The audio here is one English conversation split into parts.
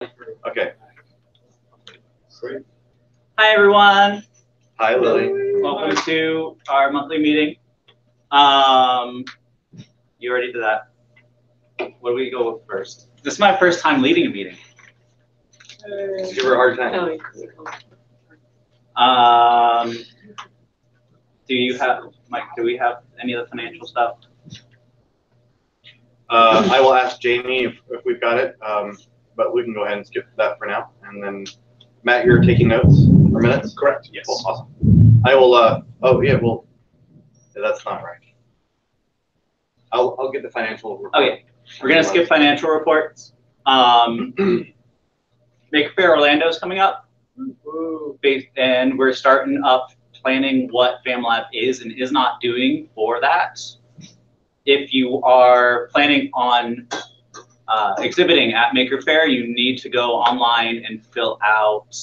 Okay. Great. Hi, everyone. Hi, Lily. Welcome to our monthly meeting. You ready for that? What do we go with first? This is my first time leading a meeting. Give her a hard time. Do you have, Mike, do we have any of the financial stuff? I will ask Jamie if we've got it, but we can go ahead and skip that for now. And then, Matt, you're taking notes or minutes? Correct. Yes. Cool. Awesome. I will, oh, yeah, well, that's not right. I'll get the financial report. Okay, we're going to skip financial reports. Maker Faire Orlando is coming up. And we're starting up planning what FamiLAB is and is not doing for that. If you are planning on exhibiting at Maker Faire, you need to go online and fill out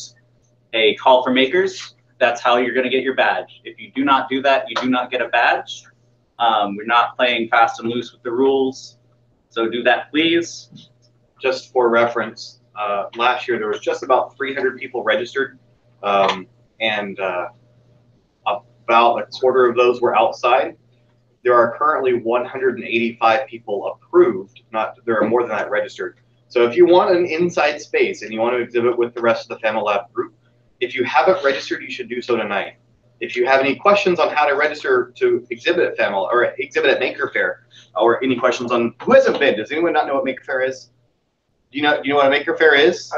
a call for makers. That's how you're going to get your badge. If you do not do that, you do not get a badge. We're not playing fast and loose with the rules, so do that, please. Just for reference, last year there was just about 300 people registered, and about a quarter of those were outside. There are currently 185 people approved. There are more than that registered. So if you want an inside space and you want to exhibit with the rest of the FamiLAB group, if you haven't registered, you should do so tonight. If you have any questions on how to register to exhibit at FamiLAB or exhibit at Maker Faire, or any questions on who hasn't been, does anyone not know what Maker Faire is? Do you know what a Maker Faire is?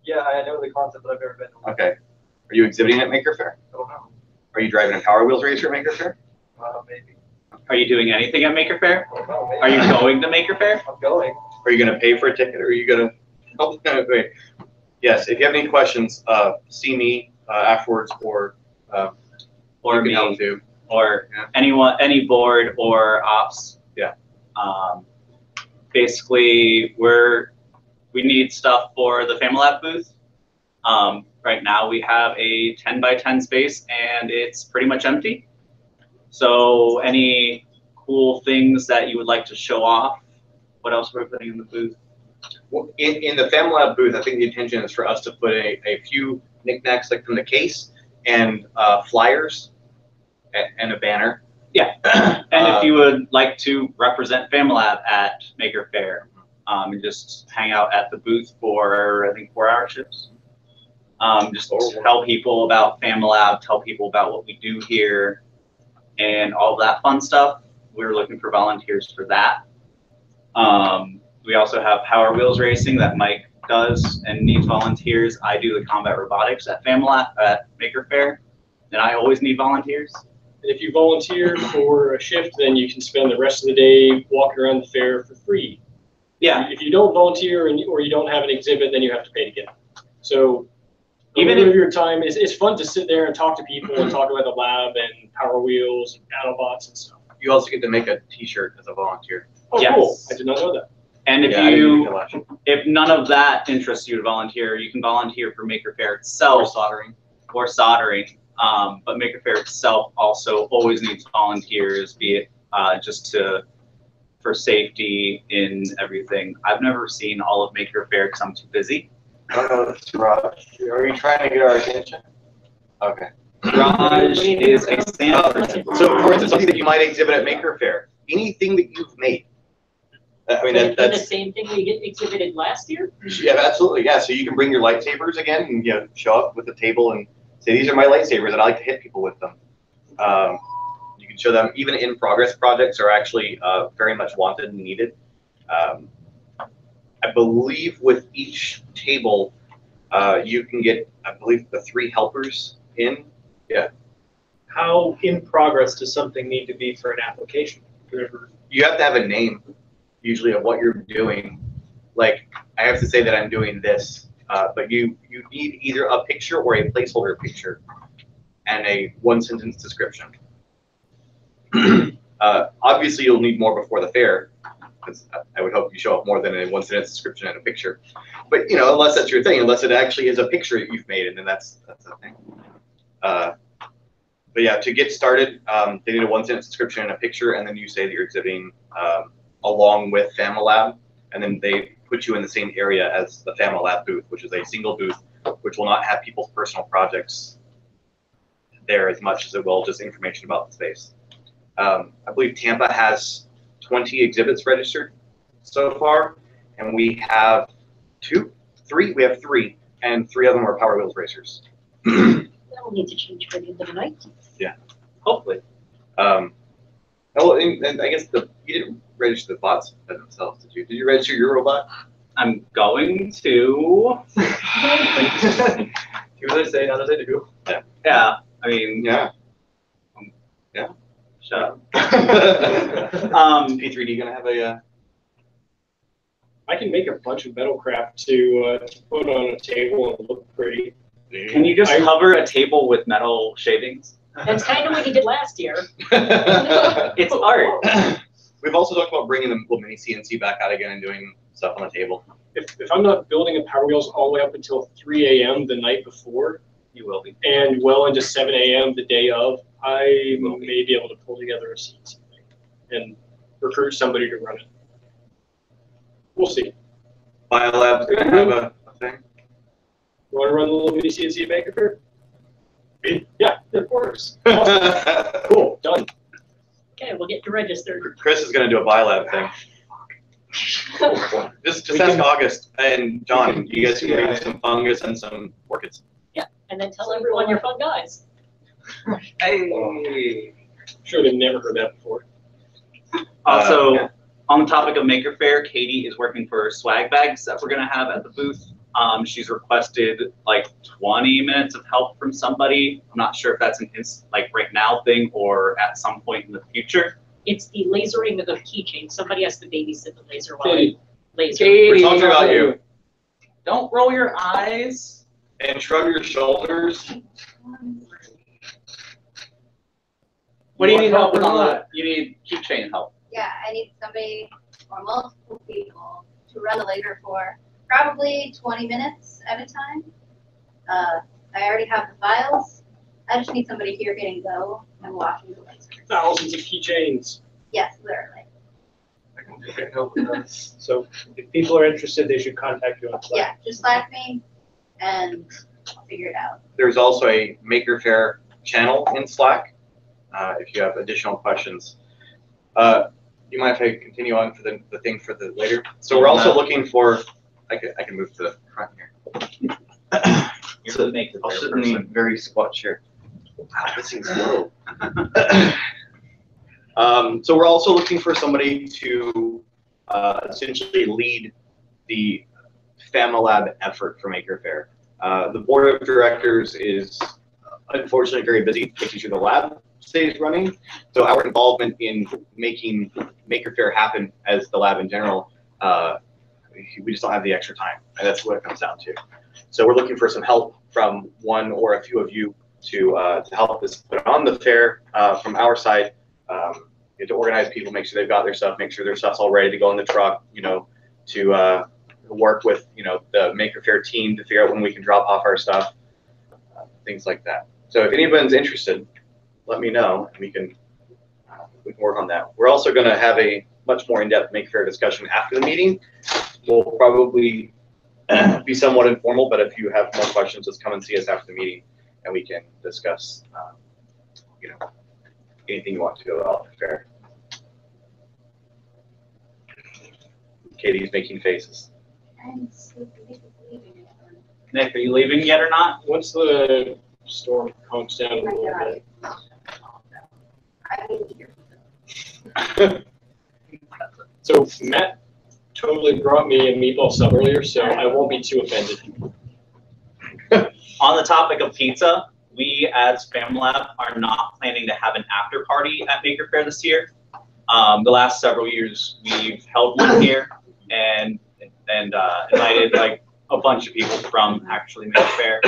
Yeah, I know the concept, but I've never been. Okay. Are you exhibiting at Maker Faire? I don't know. Are you driving a Power Wheels racer at Maker Faire? Maybe. Are you doing anything at Maker Faire? I don't know, maybe. Are you going to Maker Faire? I'm going. Are you going to pay for a ticket, or are you going to? Oh, wait. Yes. If you have any questions, see me afterwards, or Me, help too. or Yeah. anyone, any board or ops. Yeah. Basically, we need stuff for the FamiLAB booth. Right now we have a 10 by 10 space and it's pretty much empty. So any cool things that you would like to show off? What else are we putting in the booth? Well, in the FamiLAB booth, I think the intention is for us to put a few knickknacks like from the case and flyers and a banner. Yeah, and if you would like to represent FamiLAB at Maker Faire, and just hang out at the booth for, I think, 4-hour shifts. Just tell people about FamiLAB, tell people about what we do here, and all that fun stuff. We're looking for volunteers for that. We also have Power Wheels racing that Mike does and needs volunteers. I do the combat robotics at FamiLAB at Maker Faire, and I always need volunteers. If you volunteer for a shift, then you can spend the rest of the day walking around the fair for free. Yeah. If you don't volunteer or you don't have an exhibit, then you have to pay to get it. So Even if your time it's fun to sit there and talk to people and talk about the lab and Power Wheels and BattleBots and stuff. You also get to make a T-shirt as a volunteer. Oh, Yes. cool! I did not know that. And if Yeah, if none of that interests you to volunteer, you can volunteer for Maker Faire itself. Or soldering. But Maker Faire itself also always needs volunteers, be it just for safety in everything. I've never seen all of Maker Faire because I'm too busy. Oh, that's Raj. Are you trying to get our attention? Okay. Raj is a Stanford. So, for instance, something that you might exhibit at Maker Faire, anything that you've made. I mean, that's the same thing we exhibited last year? Yeah, absolutely. Yeah, so you can bring your lightsabers again and show up with a table and say, these are my lightsabers and I like to hit people with them. You can show them. Even in progress projects are actually very much wanted and needed. I believe with each table, you can get, I believe, the 3 helpers in. Yeah. How in progress does something need to be for an application? You have to have a name, usually, of what you're doing. Like, I have to say that I'm doing this, but you need either a picture or a placeholder picture and a 1-sentence description. Obviously, you'll need more before the fair, because I would hope you show up more than a 1-sentence description and a picture. But unless that's your thing, unless it actually is a picture that you've made, and then that's the thing. But yeah, to get started, they need a 1-sentence description and a picture, and then you say that you're exhibiting along with FamiLAB, and then they put you in the same area as the FamiLAB booth, which is a single booth, which will not have people's personal projects there as much as it will just information about the space. I believe Tampa has 20 exhibits registered so far, and we have three, and 3 of them are Power Wheels racers. That'll need to change by the end of the night. Yeah, Hopefully. and I guess you didn't register the bots themselves, did you? Did you register your robot? I'm going to. Do what they say, not as they do. Yeah. I mean. Yeah. Shut up. P3D gonna have a. I can make a bunch of metal craft to put on a table and look pretty. Can you just cover a table with metal shavings? That's kind of what you did last year. It's art. We've also talked about bringing the little mini CNC back out again and doing stuff on the table. If I'm not building a Power Wheels all the way up until 3 a.m. the night before, You will be. and well into 7 a.m. the day of, I may be able to pull together a CNC thing and recruit somebody to run it. We'll see. FamiLAB's gonna have a thing. You want to run the little mini CNC maker fair? Yeah, of course. Cool, done. Okay, we'll get you registered. Chris is gonna do a FamiLAB thing. Just ask August and John. You guys can bring some fungus and some orchids. And then tell everyone you're fun guys. Hey. Sure, they've never heard that before. Also, Yeah. on the topic of Maker Faire, Katie is working for swag bags that we're gonna have at the booth. She's requested like 20 minutes of help from somebody. I'm not sure if that's an like right now thing or at some point in the future. It's the lasering of the keychain. Somebody has to babysit the laser while I Katie. laser. We're talking about you. Don't roll your eyes. And shrug your shoulders. What do you need help with on that? You need keychain help. Yeah, I need somebody or multiple people to run the laser for probably 20 minutes at a time. I already have the files. I just need somebody here hitting go and watching the laser. Thousands of keychains. Yes, literally. I can help with that. So if people are interested, they should contact you on Slack. Yeah, just Slack me and I'll figure it out. There's also a Maker Faire channel in Slack. If you have additional questions, you mind if I continue on for the thing for the later? So we're also looking for. I can move to the front here. You're the Maker I'll Faire sit in the person. very squat chair. Wow, this seems low. So we're also looking for somebody to essentially lead the FamiLAB effort for Maker Faire. The board of directors is unfortunately very busy making sure the lab stays running. So our involvement in making Maker Faire happen as the lab in general, we just don't have the extra time, and that's what it comes down to. So we're looking for some help from one or a few of you to help us put on the fair from our side, to organize people, make sure they've got their stuff, make sure their stuff's all ready to go in the truck, to work with, the Maker Faire team to figure out when we can drop off our stuff, things like that. So if anyone's interested, let me know, and we can work on that. We're also going to have a much more in-depth Maker Faire discussion after the meeting. We'll probably be somewhat informal, but if you have more questions, just come and see us after the meeting, and we can discuss, anything you want to go about the fair. Katie's making faces. I'm so leaving. Nick, are you leaving yet or not? Once the storm calms down a Oh little my bit. God. I need your So Matt totally brought me a meatball sub earlier, so I won't be too offended. On the topic of pizza, we as FamiLAB are not planning to have an after party at Maker Faire this year. The last several years we've held one here and invited like a bunch of people from actually Maker Faire.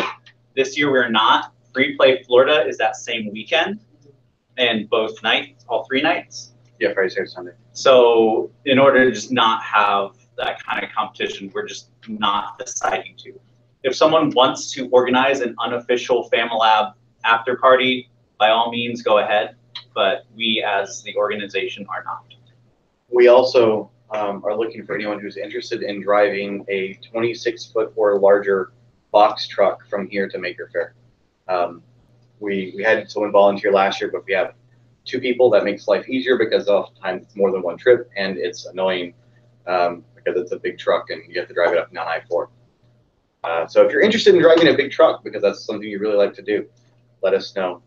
This year we're not. Free Play Florida is that same weekend, and both nights, all 3 nights. Yeah, Friday, Saturday, Sunday. So in order to just not have that kind of competition, we're just not deciding to. If someone wants to organize an unofficial FamiLAB after party, by all means go ahead, but we as the organization are not. We also are looking for anyone who's interested in driving a 26-foot or larger box truck from here to Maker Faire. We had someone volunteer last year, but we have 2 people. That makes life easier because oftentimes it's more than one trip, and it's annoying because it's a big truck and you have to drive it up and down I-4. So if you're interested in driving a big truck because that's something you really like to do, let us know.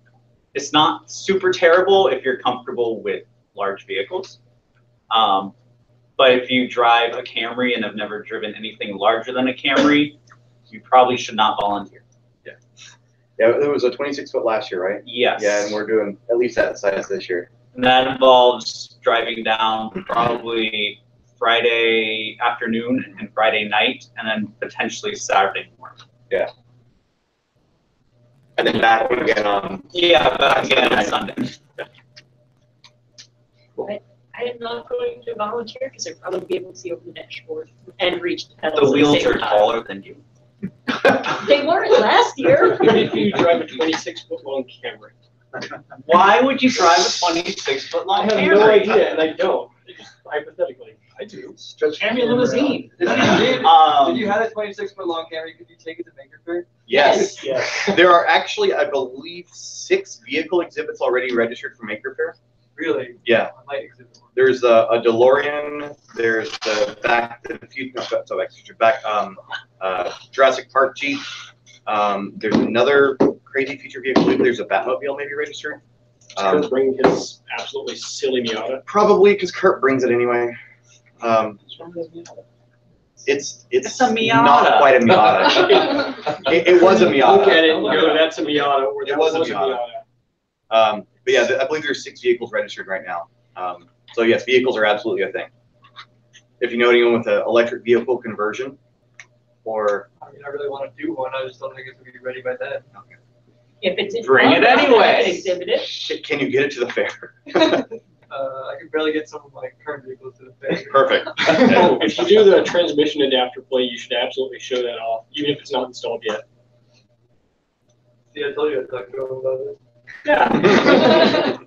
It's not super terrible if you're comfortable with large vehicles. But if you drive a Camry and have never driven anything larger than a Camry, you probably should not volunteer. Yeah, there was a 26-foot last year, right? Yes. Yeah, and we're doing at least that size this year. And that involves driving down probably Friday afternoon and Friday night, and then potentially Saturday morning. Yeah. And then back again on. Yeah, back again on Sunday. I am not going to volunteer because I'd probably be able to see over the dashboard and reach the pedals. The at wheels same are time. taller than you. They weren't last year. If you drive a 26-foot long Camry. Why would you drive a 26-foot I long have Camry? no idea, and I don't. Just hypothetically, I do. Camry limousine. If you had a 26-foot long Camry, could you take it to Maker Faire? Yes. Yes. There are actually, I believe, 6 vehicle exhibits already registered for Maker Faire. Really? Yeah. I might exhibit one. There's a DeLorean. There's the Back to the Future. Jurassic Park Jeep. There's another crazy feature vehicle. I believe there's a Batmobile maybe registered. Kurt bring his absolutely silly Miata. Probably because Kurt brings it anyway. It's a Miata. not quite a Miata. it was a Miata. Look at it and go, that's a Miata, or that It was a was a Miata. Miata. But yeah, I believe there's 6 vehicles registered right now. So yes, vehicles are absolutely a thing. If you know anyone with an electric vehicle conversion, or I mean, I really want to do one. I just don't think it's going to be ready by then. okay. If it's in Bring it progress, I anyway. can exhibit it. Can you get it to the fair? I can barely get some of my current vehicles to the fair. Perfect. Oh, if you do the transmission adapter play, you should absolutely show that off, even if it's not installed yet. See, I told you I'd talk to him about it. Yeah.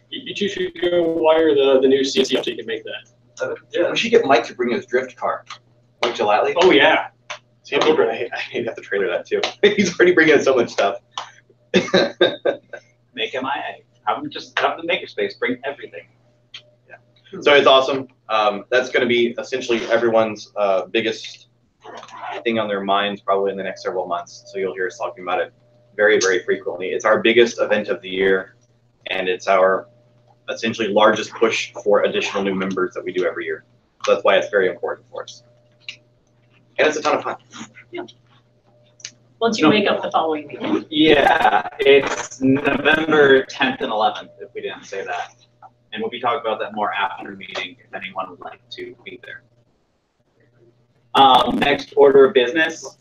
You two should go wire the new CNC up so you can make that. Yeah. We should get Mike to bring his drift car. Mike Gelatley. Oh, yeah. See, I need to have to trailer that too. He's already bringing in so much stuff. Make MIA. Have them just have the makerspace. Bring everything. So it's awesome. That's going to be essentially everyone's biggest thing on their minds probably in the next several months. So you'll hear us talking about it very, very frequently. It's our biggest event of the year, and it's our essentially largest push for additional new members that we do every year. So that's why it's very important for us. And it's a ton of fun. Once you wake up the following week. Yeah, it's November 10th and 11th, if we didn't say that. And we'll be talking about that more after the meeting if anyone would like to be there. Next order of business.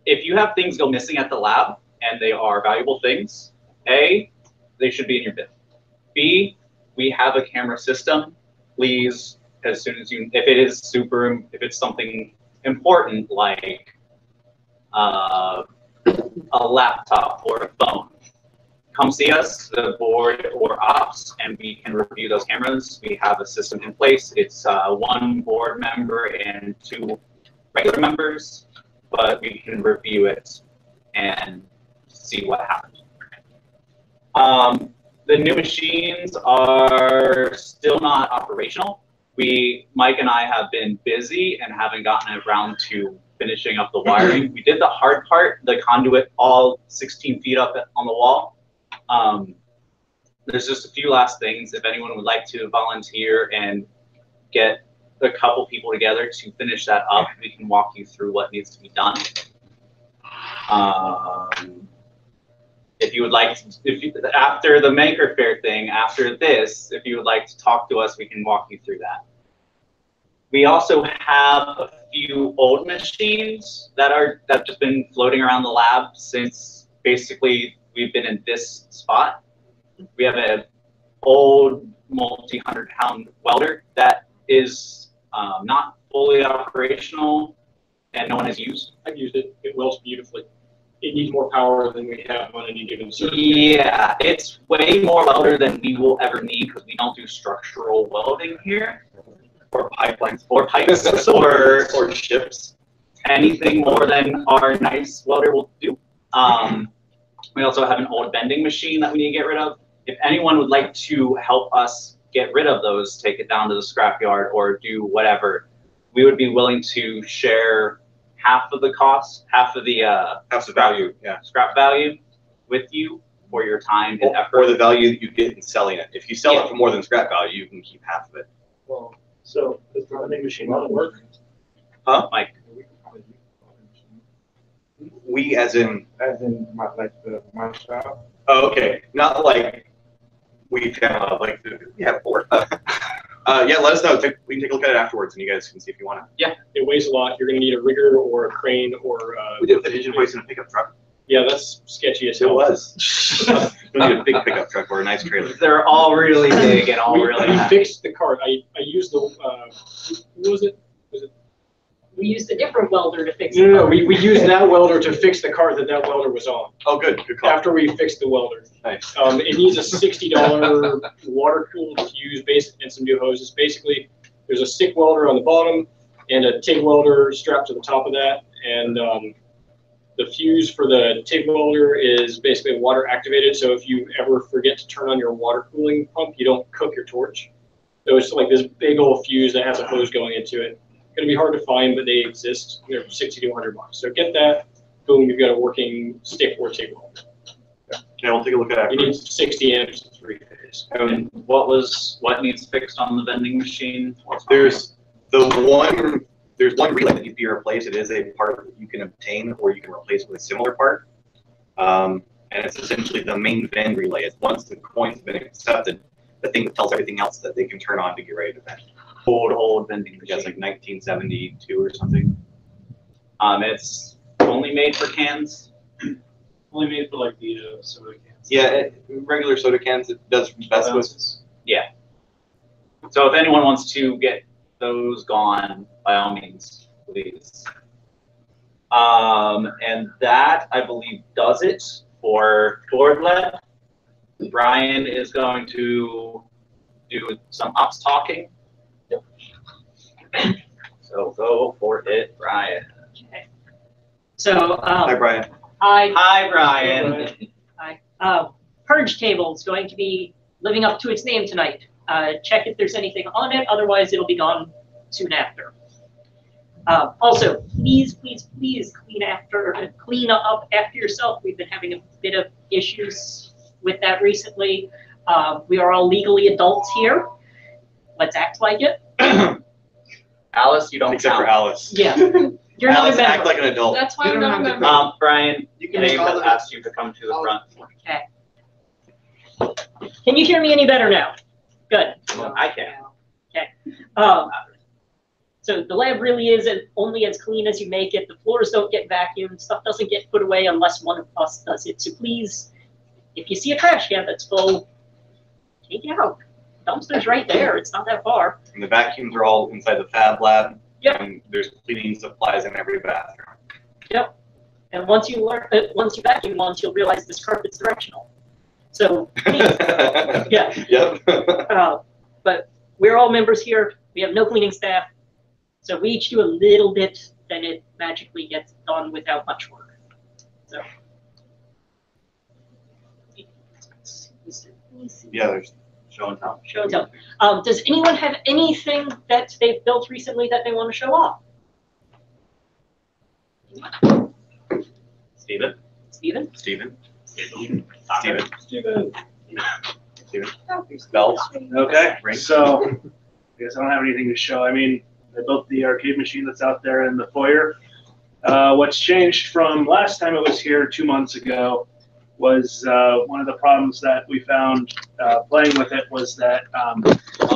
If you have things go missing at the lab and they are valuable things, A, they should be in your bin. B, we have a camera system. Please, as soon as you, if it's something important like a laptop or a phone, come see us, the board or ops, and we can review those cameras. We have a system in place. It's 1 board member and 2 regular members, but we can review it and see what happens. The new machines are still not operational. Mike and I have been busy and haven't gotten around to finishing up the wiring. We did the hard part, the conduit all 16 feet up on the wall. There's just a few last things. If anyone would like to volunteer and get a couple people together to finish that up, we can walk you through what needs to be done. If you would like to, after the Maker Faire thing, after this, if you would like to talk to us, we can walk you through that. We also have a few old machines that have just been floating around the lab since basically we've been in this spot. We have an old multi-100-pound welder that is not fully operational and no one has used. I've used it. It welds beautifully. It needs more power than we have on any given surface. Yeah, it's way more welder than we will ever need because we don't do structural welding here. Or pipelines. or pipes or ships. anything more than our nice welder will do. We also have an old vending machine that we need to get rid of. If anyone would like to help us get rid of those, take it down to the scrapyard or do whatever, we would be willing to share half of the cost, half the value, yeah, scrap value with you for your time and effort. Or the value that you get in selling it. If you sell it for more than scrap value, you can keep half of it. Well, so does the vending machine not work? Huh? Mike? We as in my shop. oh, okay. Not like we found like yeah, four. Yeah, let us know. We can take a look at it afterwards, and you guys can see if you want to. Yeah, it weighs a lot. You're going to need a rigger or a crane or. We did the engine hoist in a pickup truck. Yeah, that's sketchy as It hell. was. We need a big pickup truck or a nice trailer. They're all really big and all we, really we heavy. fixed the cart. I used the who was it? We used a different welder to fix No, it. no, no. We used that welder to fix the cart that welder was on. Oh, good call. After we fixed the welder. Nice. It needs a $60 water-cooled fuse base and some new hoses. Basically, there's a stick welder on the bottom and a TIG welder strapped to the top of that. And the fuse for the TIG welder is basically water activated. So if you ever forget to turn on your water cooling pump, you don't cook your torch. So it's like this big old fuse that has a hose going into it. Going to be hard to find, but they exist. They're $60 to $100. So get that. Boom, you've got a working stick or TIG welder. Yeah, we'll take a look at it. You need 60 amps and 3 phase. And what needs fixed on the vending machine? There's one relay that needs to be replaced. It is a part that you can obtain or you can replace with a similar part. And it's essentially the main vend relay. It's once the coin's been accepted, the thing that tells everything else that they can turn on to get ready to vend. Old vending machine. Yeah, it's like 1972 or something. It's only made for cans. Only made for like the soda cans. Yeah, regular soda cans it does best with. Yeah. So if anyone wants to get those gone, by all means, please. And that, I believe, does it for FamiLAB. Brian is going to do some ops talking. Yep. So go for it, Brian. Okay. So, Hi, Brian. Hi, Brian. Hi. Purge table is going to be living up to its name tonight. Check if there's anything on it, otherwise it'll be gone soon after. Also, please clean up after yourself. We've been having a bit of issues with that recently. We are all legally adults here. Let's act like it. Alice, you don't Except count. for Alice. Yeah. You're not a Alice, member. act like an adult. That's why I'm not a member. Brian, You can Dave make all has of it. asked you to come to the front. Okay. Can you hear me any better now? Good. I can. Okay. So the lab really is only as clean as you make it. The floors don't get vacuumed. Stuff doesn't get put away unless one of us does it. So please, if you see a trash can that's full, take it out. Dumpster's right there. It's not that far. And the vacuums are all inside the FamiLAB. Yep. And there's cleaning supplies in every bathroom. Yep. And once you vacuum once, you'll realize this carpet's directional. So please, yeah. Yep. But we're all members here. We have no cleaning staff. So we each do a little bit, then it magically gets done without much work. So. Yeah, there's Show and tell. Show and tell. Does anyone have anything that they've built recently that they want to show off? Steven? Steven? Steven. Steven. Bells. Okay, Ring. so I guess I don't have anything to show. I mean, I built the arcade machine that's out there in the foyer. What's changed from last time it was here 2 months ago was one of the problems that we found playing with it was that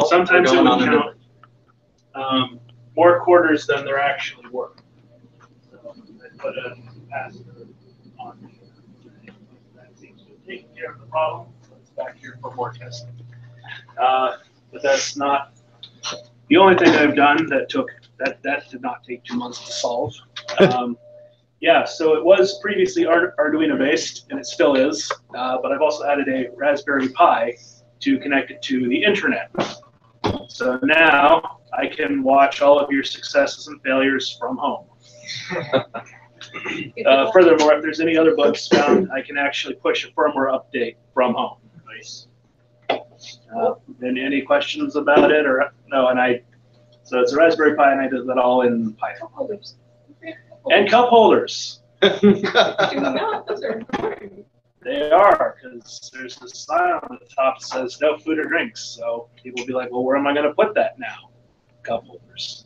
sometimes it would count more quarters than there actually were. So I put a capacitor on here. That seems to have taken care of the problem. So it's back here for more testing. But that's not the only thing I've done that did not take 2 months to solve. Yeah, so it was previously Arduino based, and it still is, but I've also added a Raspberry Pi to connect it to the internet. So now I can watch all of your successes and failures from home. Furthermore, if there's any other bugs found, I can actually push a firmware update from home. Nice. And any questions about it, or no? So it's a Raspberry Pi, and I did that all in Python. Holders. And cup holders. Do not. Those are important. They are, because there's this sign on the top that says no food or drinks. So people will be like, well, where am I going to put that now? Cup holders.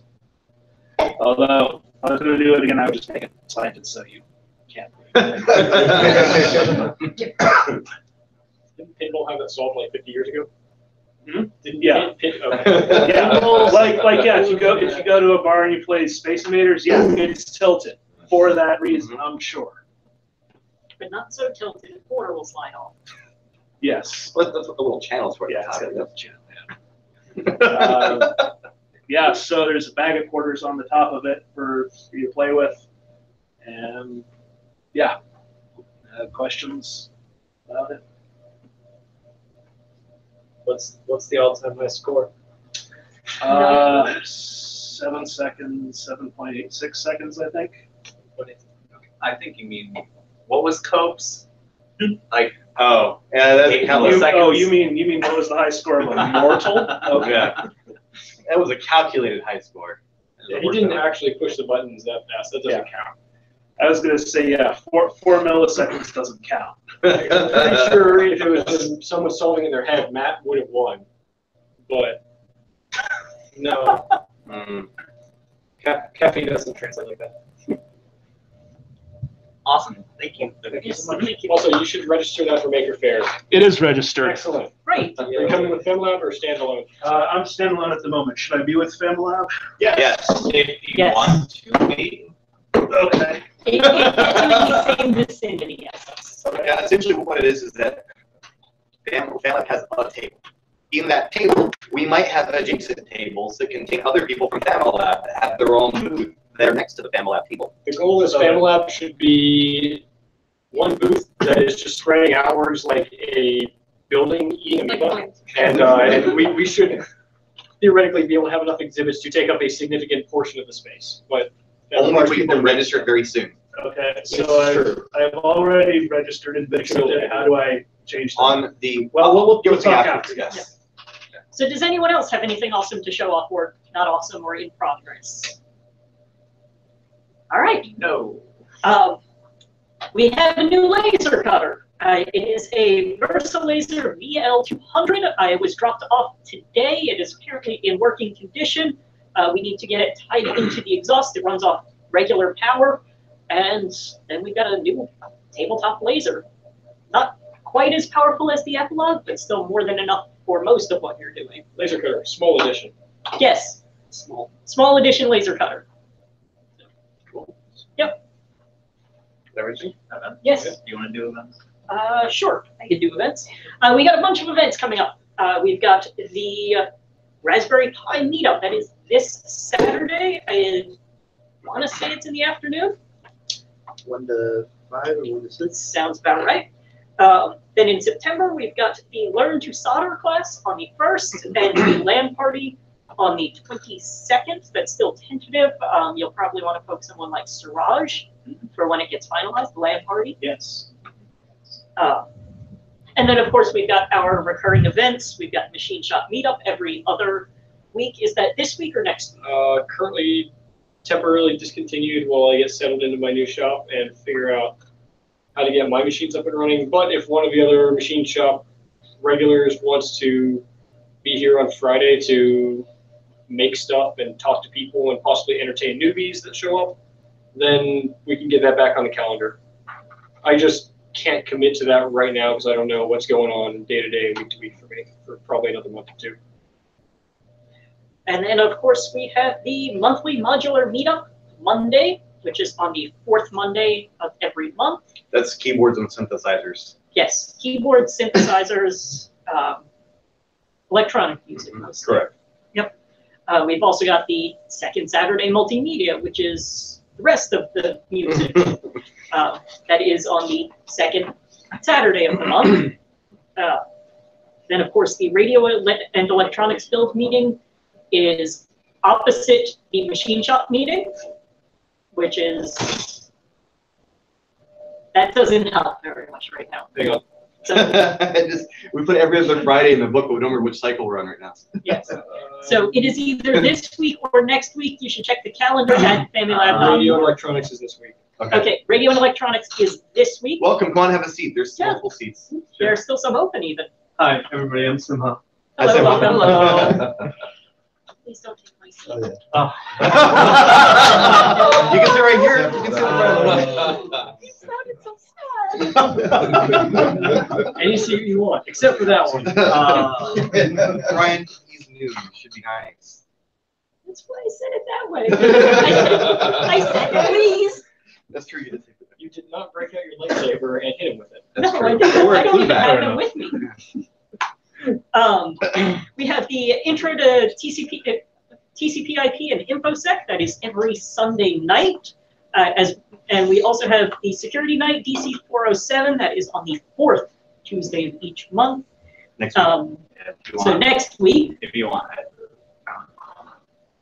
Although, if I was going to do it again, I would just make it slanted so you can't. Didn't Pinball have that solved like 50 years ago? Hmm? Yeah. Okay. Yeah, yeah. If you go to a bar and you play Space Invaders, yeah, it's tilted for that reason, I'm sure. But not so tilted, the border will slide off. Yes. That's what the little channels for. Yeah, it's got a little channel. Yeah. So there's a bag of quarters on the top of it for you to play with, and yeah. Questions about it? What's the all-time high score? 7 seconds, 7.86 seconds, I think. I think you mean, what was Cope's? Like, Oh, yeah, that's Eight calculated. milliseconds. You mean what was the high score of Immortal? Okay. Yeah. That was a calculated high score. Yeah, he didn't actually push the buttons that fast. That doesn't count. I was gonna say, yeah, 4 milliseconds doesn't count. I'm pretty sure if it was someone solving in their head, Matt would have won. But no, caffeine doesn't translate like that. awesome. Thank you. Thank you so much. Also, you should register that for Maker Faire. It is registered. Excellent. Great. Are you coming with FamiLAB or standalone? I'm standalone at the moment. Should I be with FamiLAB? Yes. If you Yes. want to be. Okay. It's in the same vicinity, yes. Yeah, essentially what it is that FamiLAB has a table. In that table, we might have adjacent tables that contain other people from FamiLAB that have their own booth that are next to the FamiLAb table. The goal is FamiLAB should be one booth that is just spreading outwards like a building eating amoeba. And we should theoretically be able to have enough exhibits to take up a significant portion of the space. But Only if we get them registered very soon. Okay. So I've already registered and been accepted. How do I change that? On the We'll give us talk after. after. Yes. So does anyone else have anything awesome to show off or not awesome or in progress? All right. No. We have a new laser cutter. It is a VersaLaser VL200. It was dropped off today. It is apparently in working condition. We need to get it tied into the exhaust. It runs off regular power. And then we've got a new tabletop laser. Not quite as powerful as the FamiLAB, but still more than enough for most of what you're doing. laser cutter, small edition. Yes, small edition laser cutter. Yep. Everything? Yes. Do you want to do events? Sure, I can do events. We got a bunch of events coming up. We've got the Raspberry Pi meetup. That is this Saturday. I want to say it's in the afternoon. 1 to 5 or 1 to 6? Sounds about right. Then in September, we've got the Learn to Solder class on the 1st, and the LAN party on the 22nd. That's still tentative. You'll probably want to poke someone like Siraj for when it gets finalized, the LAN party. Yes. And then, of course, we've got our recurring events. We've got Machine Shop Meetup every other week. Is that this week or next week? Currently temporarily discontinued while I get settled into my new shop and figure out how to get my machines up and running. But if one of the other machine shop regulars wants to be here on Friday to make stuff and talk to people and possibly entertain newbies that show up, then we can get that back on the calendar. I just can't commit to that right now because I don't know what's going on day to day, week to week for me for probably another month or two. And then, of course, we have the monthly modular meetup Monday, which is on the 4th Monday of every month. That's keyboards and synthesizers. Yes, keyboards, synthesizers, electronic music mostly. Correct. Yep. We've also got the second Saturday multimedia, which is the rest of the music. That is on the second Saturday of the month. Then, of course, the radio and electronics build meeting is opposite the machine shop meeting, which is, that doesn't help very much right now. Hang on. So, we put every other Friday in the book, but we don't remember which cycle we're on right now. yes. So it is either this week or next week. You should check the calendar at FamiLAB. Radio and electronics is this week. Okay, radio and electronics is this week. Welcome, come on, have a seat. There's multiple seats. There are still some open even. Hi, everybody. I'm Simha. Hello, welcome. Hello. Please don't take my seat. Oh, You can sit right here. You can sit right You sounded so sad. Any seat you want, except for that one. Brian, he's new. You should be nice. That's why I said it that way. I said, please. That's true. You did say that. You did not break out your lightsaber and hit him with it. That's No, true. I didn't. Or I don't even feedback. have them with me. We have the intro to TCP/IP and InfoSec that is every Sunday night, and we also have the security night DC 407 that is on the 4th Tuesday of each month. Next week. If you So want. next week, If you want.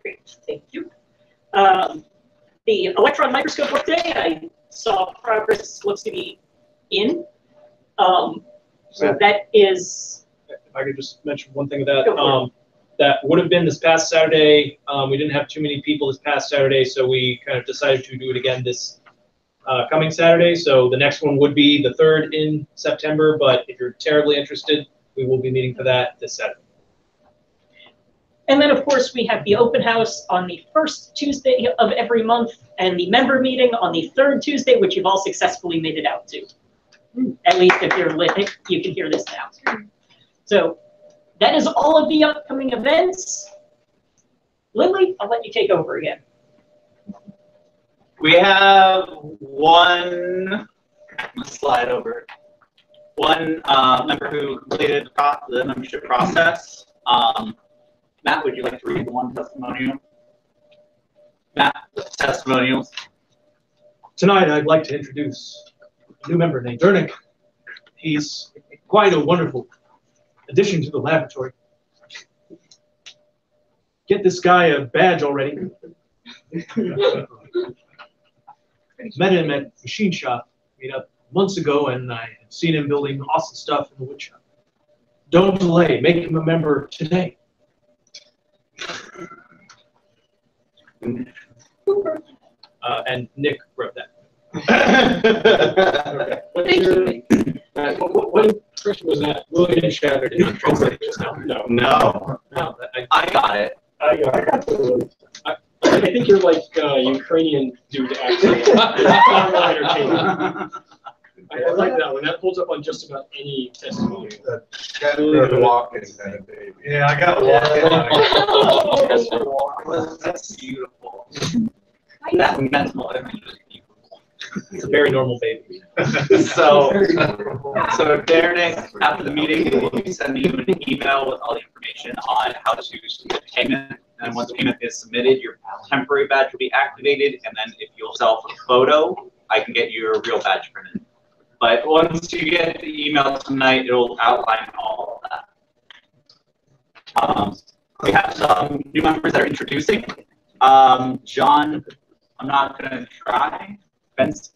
great, thank you. The electron microscope book day, I saw progress looks to be in. So that is. If I could just mention one thing of that, Go for that would have been this past Saturday. We didn't have too many people this past Saturday, so we kind of decided to do it again this coming Saturday. So the next one would be the 3rd in September, but if you're terribly interested, we will be meeting for that this Saturday. And then, of course, we have the open house on the 1st Tuesday of every month and the member meeting on the 3rd Tuesday, which you've all successfully made it out to. At least if you're lit, you can hear this now. So that is all of the upcoming events. Lily, I'll let you take over again. We have one, let's slide over. One member who completed the membership process. Matt, would you like to read the one testimonial? Matt, testimonials. Tonight, I'd like to introduce a new member named Dernick. He's quite a wonderful addition to the laboratory. Get this guy a badge already. Met him at Machine Shop, meet up months ago, and I have seen him building awesome stuff in the wood shop. Don't delay, make him a member today. And Nick wrote that. Okay. What impression was that? Really didn't shatter it. Didn't translate just now. No. No. No. I got it. I think you're like Ukrainian dude accent. Far entertaining. I like that one. That pulls up on just about any testimony. Walking kind of baby. yeah, I got Oh, that's beautiful. That mental image is beautiful. It's a very normal baby. So Derek, after the meeting, will be sending you an email with all the information on how to submit payment. And once payment is submitted, your temporary badge will be activated. And then if you'll self a photo, I can get your real badge printed. But once you get the email tonight, it'll outline all of that. We have some new members that are introducing. John, I'm not going to try. Ben's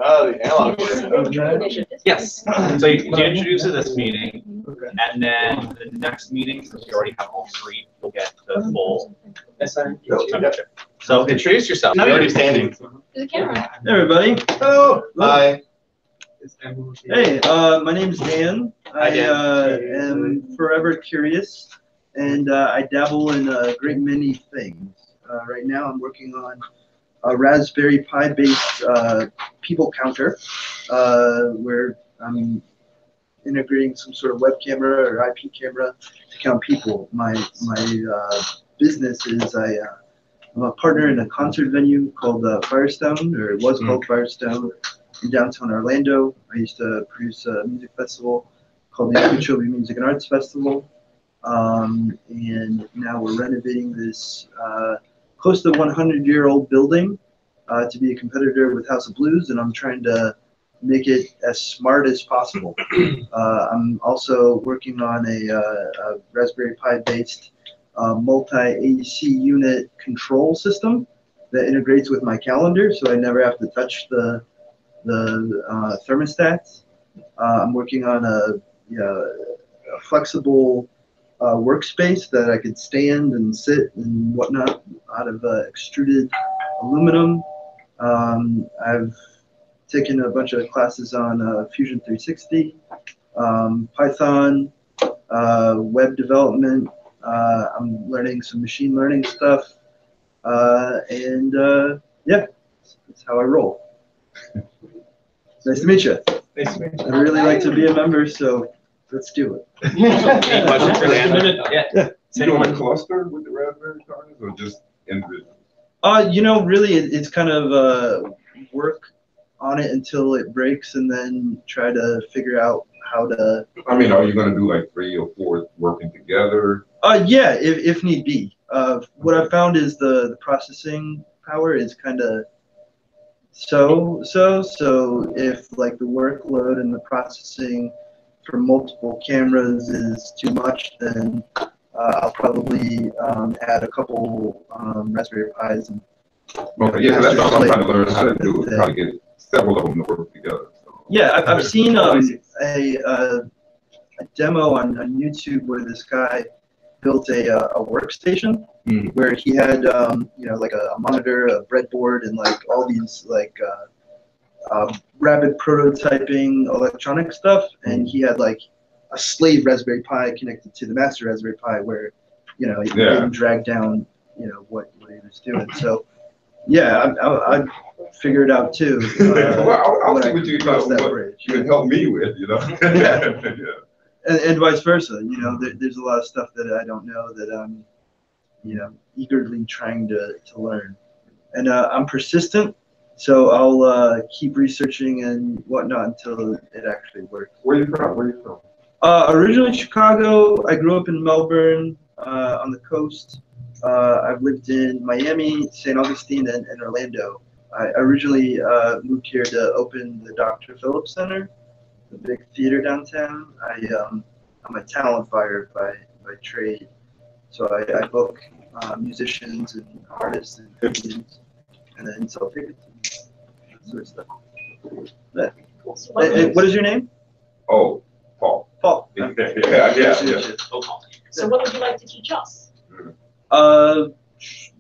Oh, the analog version. yes. So you introduce to this meeting, and then the next meeting, since you already have all three, you'll get the full membership. So introduce yourself. You're already standing. There's a camera. Hey, everybody. Hello. Hi. Hey, my name's Dan. Hi, Dan. I am forever curious, and I dabble in a great many things. Right now, I'm working on a Raspberry Pi-based people counter, where I'm integrating some sort of web camera or IP camera to count people. My business is I'm a partner in a concert venue called Firestone, or it was called Firestone, in downtown Orlando. I used to produce a music festival called the Okeechobee Music and Arts Festival, and now we're renovating this close to 100-year-old building to be a competitor with House of Blues, and I'm trying to make it as smart as possible. I'm also working on a Raspberry Pi based multi-AEC unit control system that integrates with my calendar, so I never have to touch the thermostats. I'm working on a flexible workspace that I could stand and sit and whatnot out of extruded aluminum. I've taken a bunch of classes on Fusion 360, Python, web development. I'm learning some machine learning stuff, and yeah, that's how I roll. Nice to meet you. Nice to meet you. I'd really like to be a member, so let's do it. Any questions for Dan? Yeah. You doing a cluster with the Raspberry Pis or just individual? You know, really, it's kind of work on it until it breaks, and then try to figure out how to. I mean, are you going to do like 3 or 4 working together? Yeah, if need be. What I found is the processing power is kind of so if like the workload and the processing for multiple cameras is too much, then I'll probably add a couple Raspberry Pis. And, Okay, yeah, that's what I'm trying to learn how to do, how to get several of them to work together. So. Yeah, I've seen a demo on YouTube where this guy built a workstation where he had you know, like a monitor, a breadboard, and like all these like rapid prototyping electronic stuff, and he had like a slave Raspberry Pi connected to the master Raspberry Pi where, you know, you didn't drag down, you know, what he was doing. So yeah, I figure it out too. Well, I'll see what you cross that what bridge. you can help me with, you know. Yeah. And vice versa. You know, there's a lot of stuff that I don't know that I'm, you know, eagerly trying to learn. And I'm persistent, so I'll keep researching and whatnot until it actually works. Where you from? Where you from? Originally Chicago. I grew up in Melbourne, on the coast. I've lived in Miami, St. Augustine, and Orlando. I originally moved here to open the Dr. Phillips Center, the big theater downtown. I'm a talent buyer by trade, so I book musicians and artists and comedians, and then sell tickets and that sort of stuff. But, and what is your name? Oh, Paul. Paul. Yeah. So what would you like to teach us?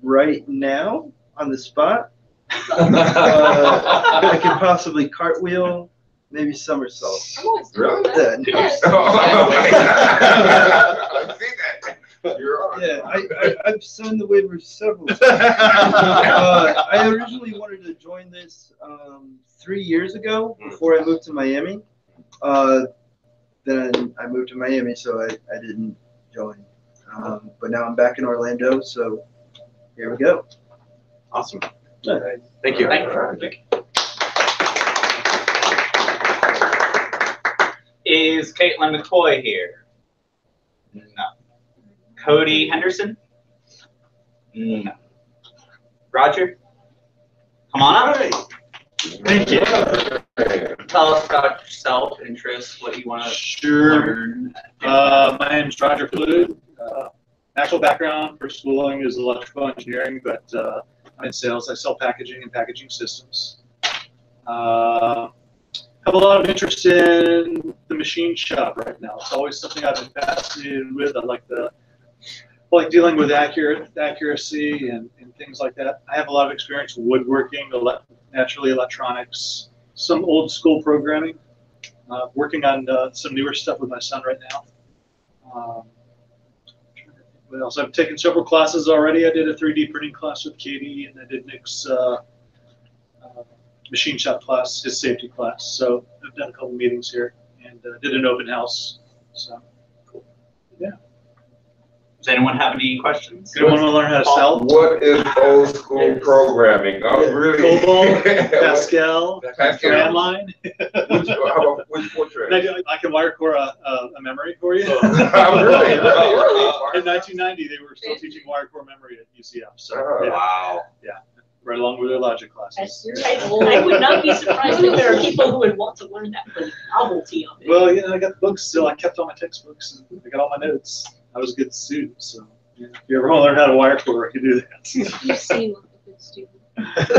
Right now, on the spot, I could possibly cartwheel, maybe somersault. Really? Yeah, I see that. You're on. yeah, I've signed the waiver several times. I originally wanted to join this 3 years ago before I moved to Miami. Then I moved to Miami, so I didn't join. But now I'm back in Orlando, so here we go. Awesome. Right. Thank you. Is Caitlin McCoy here? No. Cody Henderson? No. Roger? Come on up. Thank you. Tell us about yourself, interests, what you want to learn. My name is Roger Flood. Actual background for schooling is electrical engineering, but I'm in sales. I sell packaging and packaging systems. Have a lot of interest in the machine shop right now. It's always something I've been fascinated with. I like dealing with accuracy and things like that. I have a lot of experience woodworking, naturally electronics, some old school programming. Working on some newer stuff with my son right now. What else? I've taken several classes already. I did a 3D printing class with Katie, and I did Nick's machine shop class, his safety class. So I've done a couple meetings here and did an open house. So, cool. Yeah. Does anyone have any questions? You want to learn how to sell? What is old school programming? I'm really COBOL, Pascal, Landline. Which portrait? I can wire core a memory for you. Really? In 1990, they were still teaching wire core memory at UCF. So, Oh, yeah. Wow. Yeah. right along with their logic classes. I would not be surprised if there are people who would want to learn that for the novelty of it. Well, I got the books still. I kept all my textbooks and I got all my notes. I was a good student, so if you ever want to learn how to wire cord, I can do that. You seem like a good student. As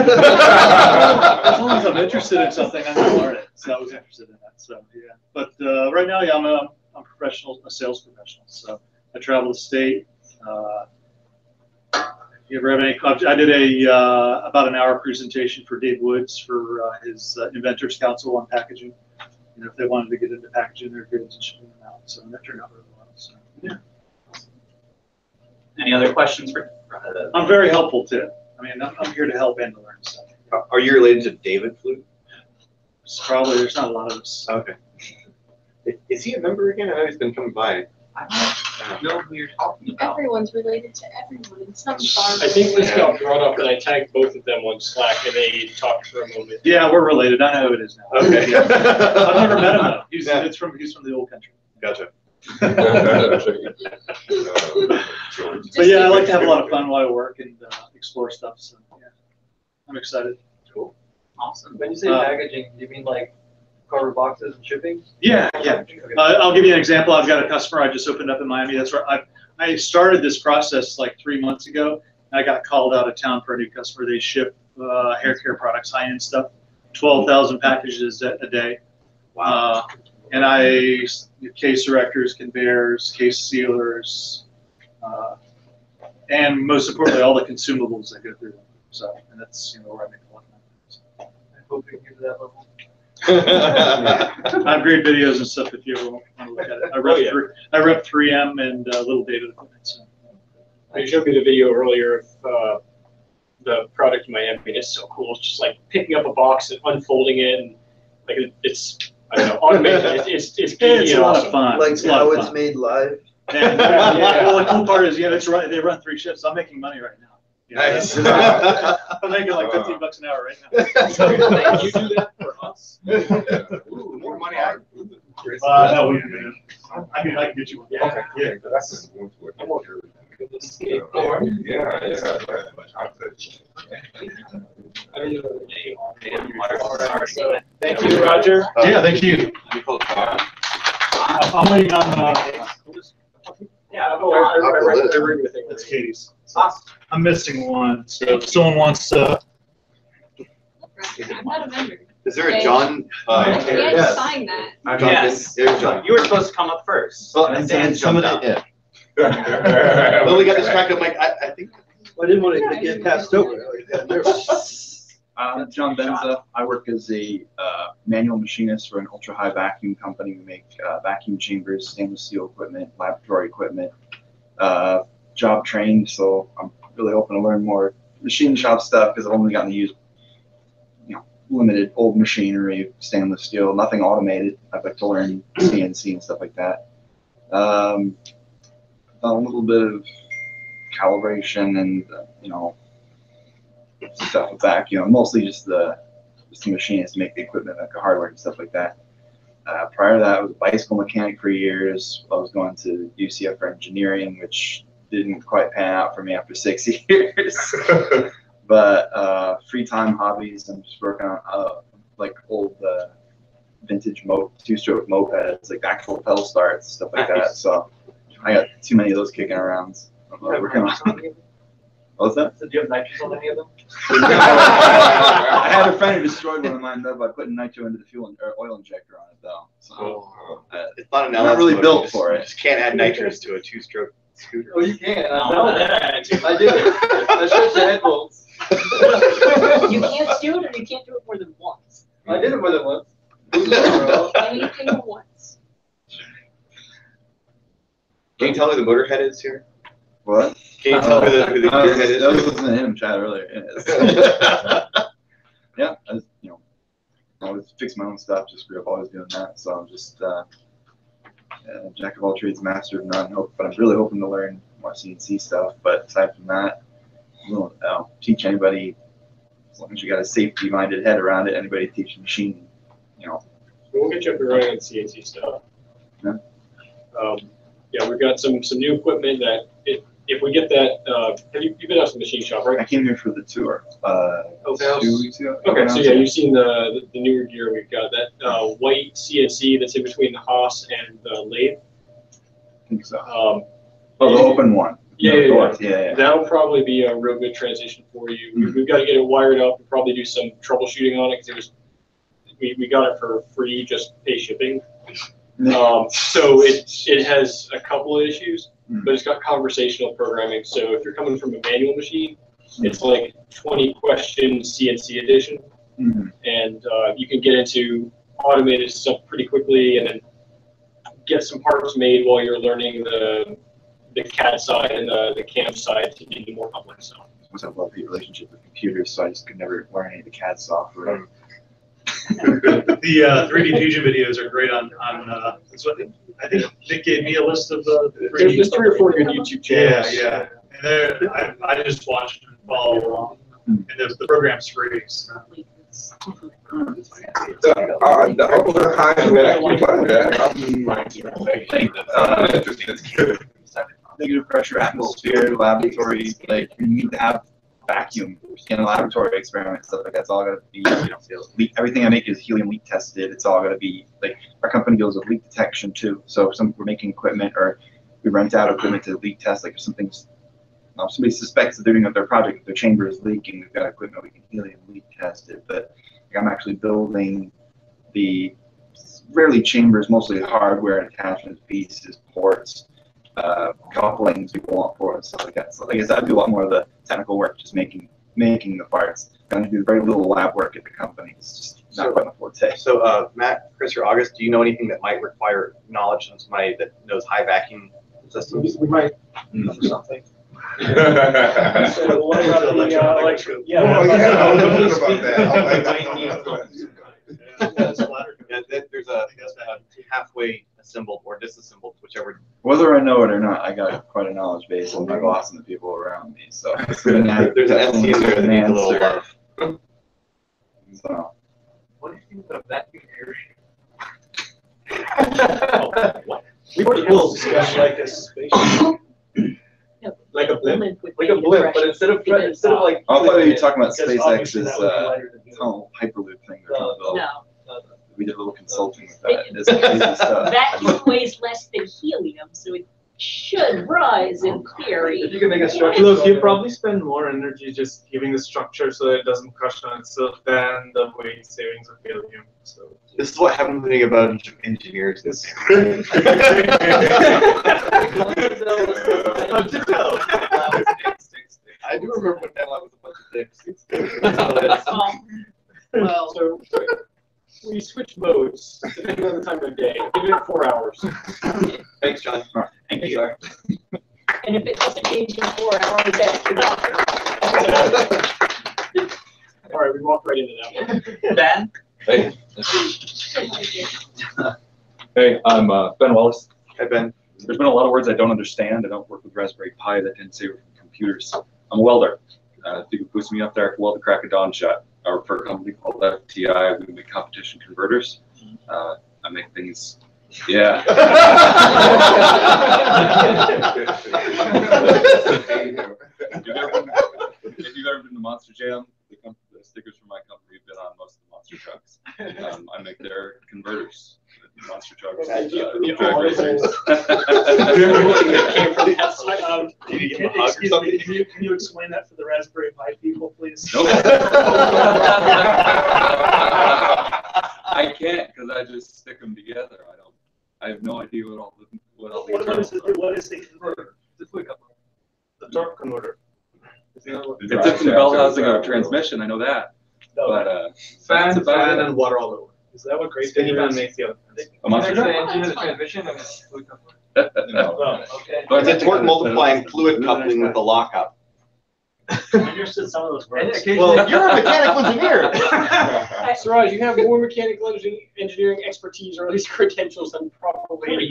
long as I'm interested in something, I'm going to learn it. So I was interested in that. So yeah, but right now, yeah, I'm a professional, a sales professional. So I travel the state. If you ever have any, I did about an hour presentation for Dave Woods for his Inventors Council on packaging. If they wanted to get into packaging, they're good at shipping them out. So that turned out really well. So yeah. Any other questions for? I'm very helpful too. I mean, I'm here to help and to learn stuff. Are you related to David Flute? Probably. There's not a lot of us. Okay. Is he a member again? I know he's been coming by. I don't know who you're talking about. Everyone's related to everyone in some form. I think this got brought up, and I tagged both of them on Slack, and they talked for a moment. Yeah, we're related. I know who it is now. Okay. Yeah. I've never met him though. He's from the old country. Gotcha. But yeah, I like to have a lot of fun while I work and explore stuff. So yeah, I'm excited. Cool. Awesome. When you say packaging, do you mean like cardboard boxes and shipping? Yeah, yeah. I'll give you an example. I've got a customer I just opened up in Miami. That's right. I started this process like 3 months ago. And I got called out of town for a new customer. They ship hair care products, high-end stuff, 12,000 packages a day. Wow. And case erectors, conveyors, case sealers, and most importantly, all the consumables that go through them. So, and that's where I make a lot of money. So. I hope you can get to that level. I have great videos and stuff if you ever want to look at it. I rep 3M and Little Data equipment. So. You showed me the video earlier of the product in Miami, and it's so cool. It's just like picking up a box and unfolding it, and like it's I don't know, automated. It's a lot of fun. Like how it's made live. And, well, the cool part is, that's right. They run 3 shifts. I'm making money right now. Nice. I'm making like $15 an hour right now. You do that for us? Ooh, more money. No, we can do it. I can get you one. Okay. Yeah, that's one to it. Thank you, Roger. Yeah, thank you. I'm waiting on. Yeah, I That's Katie's. I'm missing one, so if someone wants to. I'm not a member. Is there a John? We had to sign that. Yes. There's John. You were supposed to come up first. Well, and and Dan some of jumped the up. Well, we got distracted. I'm like, I think. I didn't want to get passed over. John Benza. I work as a manual machinist for an ultra-high vacuum company. We make vacuum chambers, stainless steel equipment, laboratory equipment. Job trained, so I'm really hoping to learn more machine shop stuff because I've only gotten to use, limited old machinery, stainless steel, nothing automated. I'd like to learn CNC and stuff like that. A little bit of calibration and stuff with that. Mostly just the machines to make the equipment, like the hardware and stuff like that. Prior to that, I was a bicycle mechanic for years. I was going to UCF for engineering, which didn't quite pan out for me after 6 years. But free time hobbies, I'm just working on like old vintage 2-stroke mopeds, like actual pedal starts, stuff like that. So I got too many of those kicking around. I'm working on. What's that? So do you have nitrous on any of them? I had a friend who destroyed one of mine though by putting nitro into the oil injector on it though. So it's not an I'm not really built for it. You just can't add nitrous to a 2-stroke scooter. Oh, you can. I did it. I switched the head bolts. You can't do it, or you can't do it more than once. I did it more than once. Anything at once. Can you tell me who the motorhead is here? What? Can you tell me who the gearhead is? I was listening to him chat earlier. Yeah, I always fix my own stuff. Just grew up always doing that. So I'm just jack of all trades, master of none. But I'm really hoping to learn more CNC stuff. But aside from that, I don't teach anybody. As long as you got a safety-minded head around it, anybody teach machine. We'll get you up and running on CNC stuff. Yeah. Yeah, we've got some new equipment that if we get that, you've been out to the machine shop, right? I came here for the tour. Open house. 2 weeks ago. Okay, so yeah, you've seen the newer gear we've got. That white CNC that's in between the Haas and the lathe. I think so. The open one. Yeah. That'll probably be a real good transition for you. We've got to get it wired up and probably do some troubleshooting on it because we got it for free, just pay shipping. So it has a couple of issues, but it's got conversational programming. So if you're coming from a manual machine, it's like 20 question CNC edition, and you can get into automated stuff pretty quickly, and then get some parts made while you're learning the CAD side and the CAM side to do the more complex stuff. I love the relationship with computers, so I just could never learn any of the CAD software. The 3D Fusion videos are great on that's what I think Nick gave me a list of the 3D. There's 3 or 4 good YouTube channels. Yeah. And I just watch and follow along. And the program's free. So. The upper high negative pressure atmosphere, laboratory, like you need to have vacuum in a laboratory experiment, stuff like that's all gotta be, everything I make is helium leak tested. It's all gotta be like our company deals with leak detection too. So if we're making equipment or we rent out equipment to leak test, like if somebody suspects that they're doing their project, if their chamber is leaking, we've got equipment we can helium leak test it. But like, I'm actually building the rarely chambers, mostly hardware attachments, pieces, ports, couplings people want for it, stuff like that. So like I said, I do a lot more of the technical work, just making the parts. I do very little lab work at the company. It's just not quite my forte. So Matt, Chris, or August, do you know anything that might require knowledge from somebody that knows high vacuum systems? We might know something. So what about the electric? There's a halfway assembled or disassembled, whichever. Whether I know it or not, I got quite a knowledge base of my boss and the people around me. So there's an SC in there that needs a little love. So. What do you think of vacuum air? We've already had a discussion like this. Like a blimp, but instead of like. I thought you were talking about SpaceX's tunnel hyperloop thing. No. We did a little consulting with that. It's crazy stuff. Vacuum weighs less than helium, so it should rise in theory. If you can make a structure. Look, you probably spend more energy just keeping the structure so that it doesn't crush on itself than the weight savings of helium. So this is what happens when you get a bunch of engineers. I do remember when that was a bunch of dicks. Well, so we switch modes depending on the time of day. Give it 4 hours. Thanks, John. Thank you. And if it doesn't change in 4 hours, that's your doctor. All right, we walked right into that one. Ben? Hey. Hey, I'm Ben Wallace. Hey, Ben. There's been a lot of words I don't understand. I don't work with Raspberry Pi that didn't say we're from computers. I'm a welder. If you could boost me up there, I can weld the crack of dawn shot. I work for a company called FTI. We make competition converters. I make things, yeah. If you've ever been to Monster Jam, the stickers from my company have been on most of the monster trucks. I make their converters. Monster trucks. Drag racers. Can you explain that for the Raspberry Pi people, please? Nope. I can't because I just stick them together. I have no idea what all the What is the converter? the torque converter. It sits in the bell housing of a transmission. I know that. No. But Fan and water all over. Is that what great Spinny fan makes the other. A monster truck? The engine and the transmission and the fluid coupler. No. Oh, okay. It's a torque multiplying fluid coupling with the lockup. I understood some of those words. Well, you're a mechanical engineer. Suraj, you have more mechanical engineering expertise, or at least credentials, than probably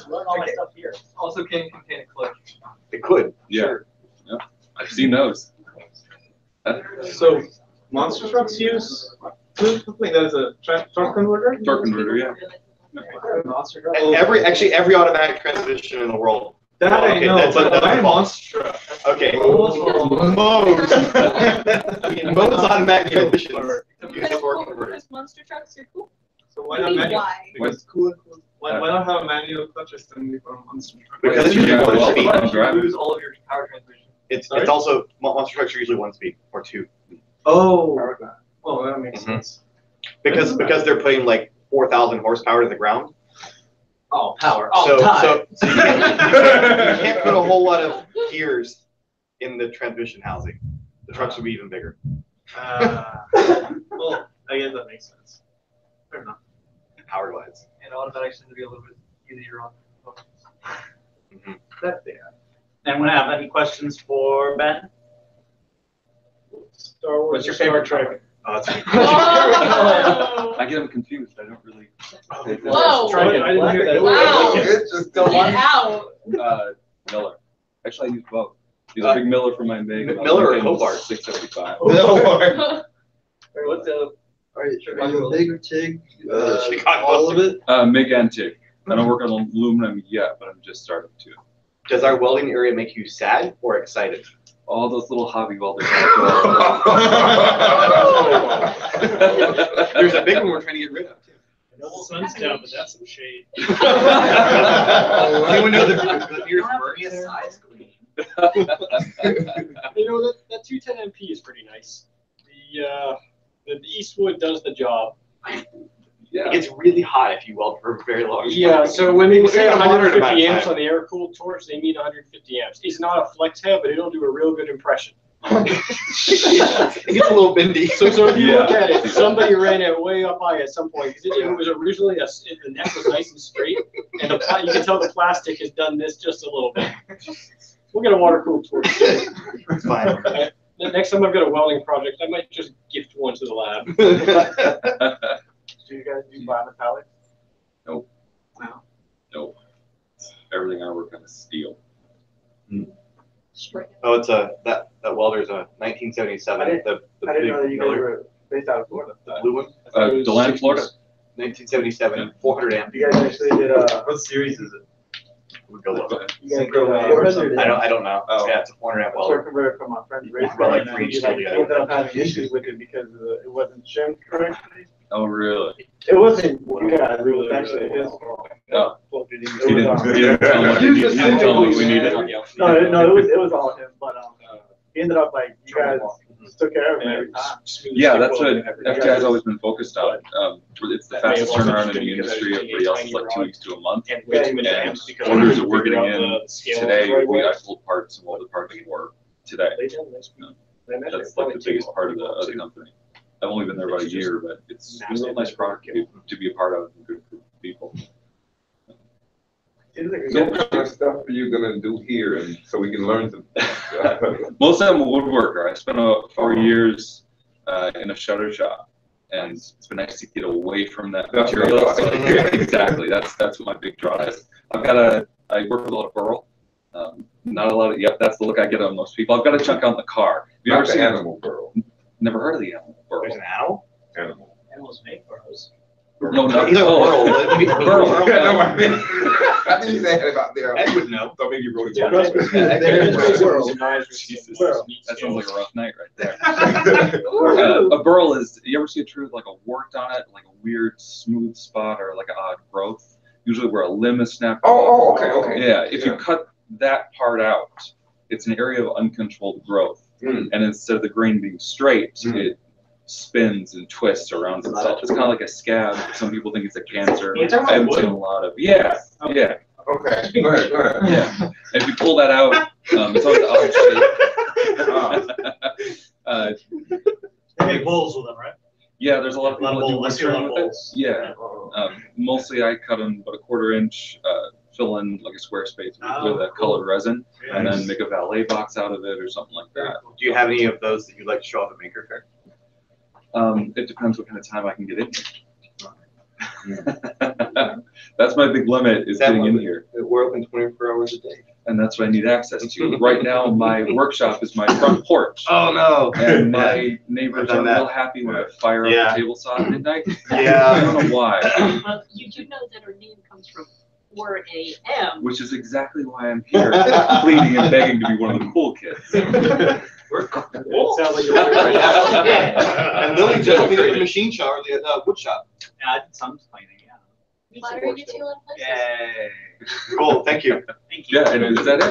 Learn all my stuff here. Also can contain a clutch. It could. Yeah. Sure. Yeah. I've seen those. So monster trucks use fluid coupling. That is a torque converter. Torque converter, yeah. Every automatic transmission in the world That I Okay, know, that's but another my fault. monster truck. Okay. Mo's automatic transmission. Use a torque converter. Because monster trucks are cool. So What do you mean, why? Because cool. Why not have a manual clutch system for a monster truck? Because it's usually one speed. You lose all of your power transmission. It's also monster trucks are usually 1 speed or 2. Oh. Oh, that makes sense. Because they're putting like 4,000 horsepower to the ground. Oh, power. Oh, So you can't put a whole lot of gears in the transmission housing. The trucks would be even bigger. Well, I guess that makes sense. Fair enough. Power wise. And automatics tend to be a little bit easier on. That they have. Anyone have any questions for Ben? Star Wars. What's your favorite Trek? Oh, that's I get them confused. I don't really. Whoa. I didn't hear that. Wow. Get out. Miller. Actually, I use both. Use a big Miller for my big. Miller or Hobart? 675. Miller. What's the? Are you big or TIG? Chicago. All of it? MIG and TIG. I don't work on aluminum yet, but I'm just starting to. Does our welding area make you sad or excited? All those little hobby welders. There's a big one we're trying to get rid of too. I know the sun's down, but that's some shade. Anyone know the nearest Murray there? You know, that 210 MP is pretty nice. The Eastwood does the job. Yeah. It gets really hot if you weld for a very long time. Yeah, so when they say We're gonna monitor 150 about amps time. on the air-cooled torch, they mean 150 amps. It's not a flex head, but it'll do a real good impression. It gets a little bendy. So if you look at it, somebody ran it way up high at some point. Because it was originally, the neck was nice and straight, and you can tell the plastic has done this just a little bit. We'll get a water-cooled torch. It's fine. The next time I've got a welding project, I might just gift one to the lab. Do you guys do bimetallic? Nope. No. Nope. Everything I work on is steel. Oh, it's that welder's a 1977. I didn't the know big that you guys Miller. were based out of Florida. The blue one. DeLand, Florida. 1977, 400 amp. You guys actually did What series is it? We go look. you guys did 400 I don't know. Oh. Yeah, it's a 400 amp torque welder. converter from my friend's race Well, car, like and three he inch like, steel, yeah. ended up having issues with it because it wasn't shimmed correctly. Oh, really? It wasn't you guys, it was actually his fault. Oh. It He didn't tell me he didn't tell me we needed. No, it was all him, but he ended up like you guys just took care of him every time. Yeah, that's what FTI's always been focused on. It's the fastest turnaround in the industry. Everybody else is like 2 weeks to a month. And way too many And amps because orders that we're getting figured out in the scale today, the right way. I pulled parts and welded parts for today. That's like the biggest part of the company. I've only been there about a year, but it's a real nice product to be a part of and good for people. So what kind of stuff are you gonna do here, and so we can learn some? Most of them a woodworker. I spent 4 years in a shutter shop, and it's been nice to get away from that That's material. what I thought. Yeah, exactly. That's what my big draw is. I work with a lot of burl. Not a lot of. Yep, that's the look I get on most people. I've got a chunk on the car. Have you Not ever the seen animal burl. Never heard of the animal burl. There's an animal? Animal. Animals make burrows. No, no, He's a no. burl. No, I think you said about there. Ed would know. So maybe you wrote it Yeah, down. Jesus, that sounds like a rough night right there. A burl is. You ever see a tree with like a wart on it, like a weird smooth spot or like an odd growth? Usually where a limb is snapped. Oh, okay. Yeah, if you cut that part out, it's an area of uncontrolled growth. And instead of the grain being straight, it spins and twists around itself. It's kind of like a scab. Some people think it's a cancer. You're talking I haven't about seen a lot of. Yeah. Okay, go ahead. Yeah. If you pull that out, it's always odd shape. They make bowls with them, right? Yeah, there's a lot of people that do I see a lot of wood bowls. Yeah. Mostly I cut them about a 1/4 inch, fill in like a square space with a colored resin, and then make a valet box out of it or something like that. Do you have any of those that you'd like to show off at Maker Fair? It depends what kind of time I can get in. That's my big limit is getting in here. We're open 24 hours a day. And that's what I need access to. Right now, my workshop is my front porch. Oh no! And my neighbors are real happy when I fire up the table saw at midnight. Yeah. I don't know why. You do know that our name comes from 4 a.m. Which is exactly why I'm here, pleading and begging to be one of the cool kids. We're cool. Sounds like And Lily just cleaned the machine shop or the wood shop. Yeah, I did some cleaning. Yeah. Lottery gets you a lot of places. Yay. Cool. Thank you. Thank you. Yeah, and is that it?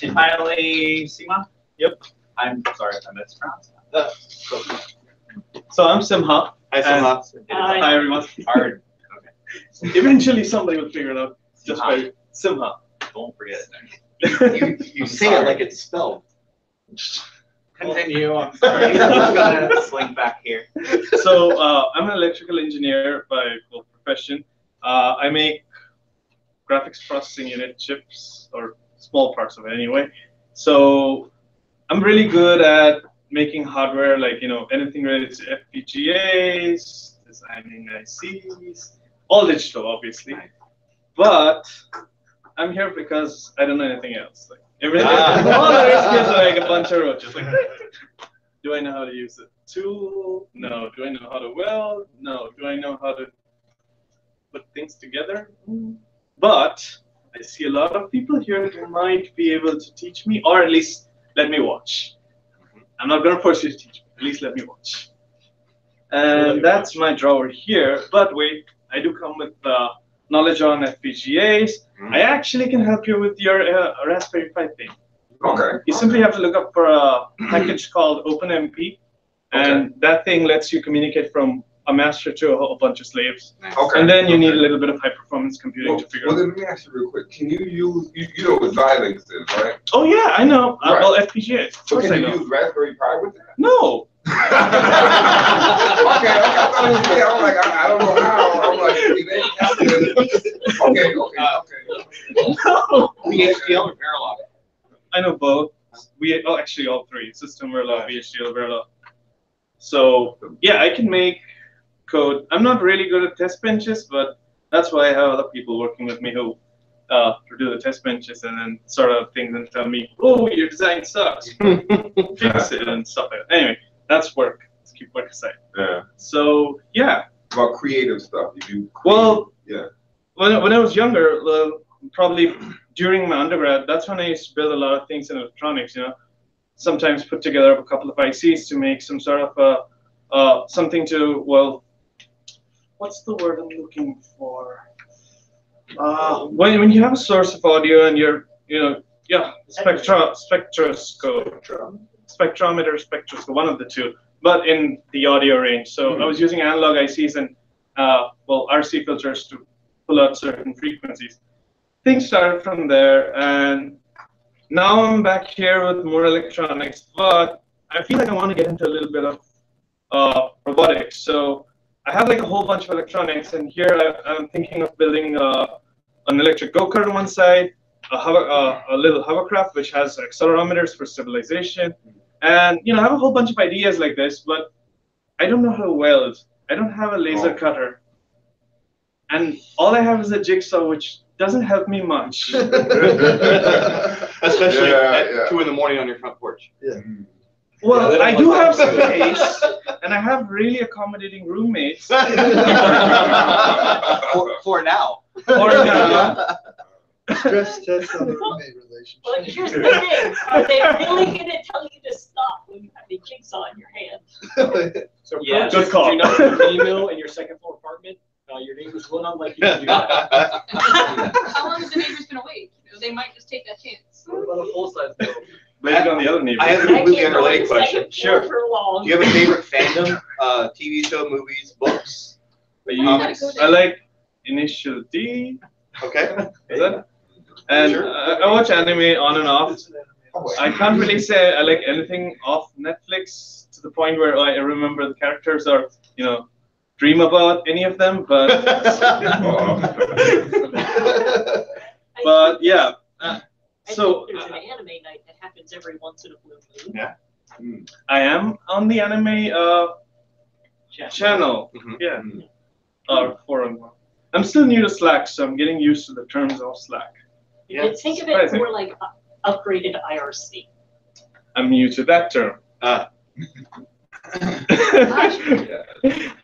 And finally, Seema. Yep. I'm sorry if I mispronounced that. So I'm Simha. Hi, Simha. Hi, everyone. Hard. Okay. Eventually, somebody will figure it out. Just by Simha. Don't forget it. You say it like it's spelled. Continue. I'm sorry. I'm just gonna slink back here. So I'm an electrical engineer by profession. I make graphics processing unit chips, or small parts of it anyway. So I'm really good at making hardware, like, anything related to FPGAs, designing ICs, all digital, obviously. But I'm here because I don't know anything else. Like, everything, all there is like a bunch of roaches. Like, do I know how to use a tool? No. Do I know how to weld? No. Do I know how to put things together? But I see a lot of people here who might be able to teach me, or at least let me watch. I'm not going to force you to teach me. At least let me watch. And that's my drawer here. But wait, I do come with knowledge on FPGAs. I actually can help you with your Raspberry Pi thing. Okay. You simply have to look up for a package called OpenMP, and that thing lets you communicate from a master to a whole bunch of slaves. Okay. And then you need a little bit of high performance computing to figure Well, out. then let me ask you real quick. Can you use, you know what Xilinx is, right? Oh yeah, I know. Right. Well, FPGAs. Of So course can I you know. use Raspberry Pi with that? No. Okay, I thought it was me. I'm like, I don't know how. I'm like, okay. No. VHDL or Verilog? I know both. Actually all three: System Verilog, VHDL, Verilog. So yeah, I can make code. I'm not really good at test benches, but that's why I have other people working with me who do the test benches and then sort of things and tell me, oh, your design sucks. Fix it and stuff like that. Anyway, that's work. Let's keep work aside. Yeah. So yeah. About creative stuff. Well, yeah. When I was younger, probably during my undergrad, that's when I used to build a lot of things in electronics. Sometimes put together a couple of ICs to make some sort of something to, well, what's the word I'm looking for? When you have a source of audio and you're, spectrometer, spectroscope, one of the two, but in the audio range. So I was using analog ICs and RC filters to pull out certain frequencies. Things started from there, and now I'm back here with more electronics, but I feel like I want to get into a little bit of robotics. So I have like a whole bunch of electronics, and here I'm thinking of building an electric go-kart on one side, a little hovercraft which has accelerometers for stabilization, and I have a whole bunch of ideas like this, but I don't know how to weld. I don't have a laser cutter, and all I have is a jigsaw, which doesn't help me much. Especially at 2 in the morning on your front porch. Yeah. Well, I do have space, and I have really accommodating roommates. For now. For now. Stress test on the roommate relationship. Well, here's the thing. Are they really going to tell you to stop when you have a jigsaw in your hand? So Yeah, just good call. do not put an email in your second floor apartment. Your neighbors will not like you to do that. How long is the neighbors gonna wait? They might just take that chance. What about a full-size bill? Blame it on the other neighbors. I have a completely unrelated question. Sure. Do you have a favorite fandom? TV show, movies, books? I like Initial D. Okay. Is that? And I watch anime on and off. I can't really say I like anything off Netflix to the point where I remember the characters or dream about any of them. But but yeah. So there's an anime night that happens every once in a blue moon. Yeah. I am on the anime channel. Yeah. Or forum. I'm still new to Slack, so I'm getting used to the terms of Slack. Yeah. Think of it more like upgraded IRC. I'm new to that term.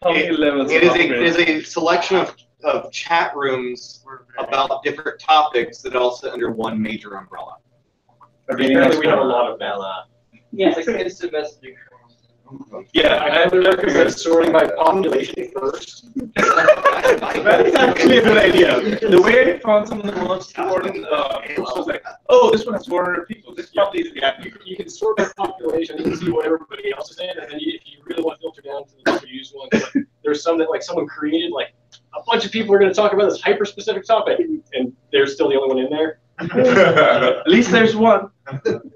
It is a selection of chat rooms about different topics that all sit under one major umbrella. Apparently we have a lot of that. Yes. It's like instant messaging. Yeah, I would recommend sorting by population first. That is actually a good idea. The way I found some of the most important was like, oh, this one has 400 people. This probably is the app. You can sort by population and see what everybody else is in, and then if you really want to filter down to the most used ones, like, there's some that like someone created, like a bunch of people are going to talk about this hyper-specific topic, and they're still the only one in there. At least there's one.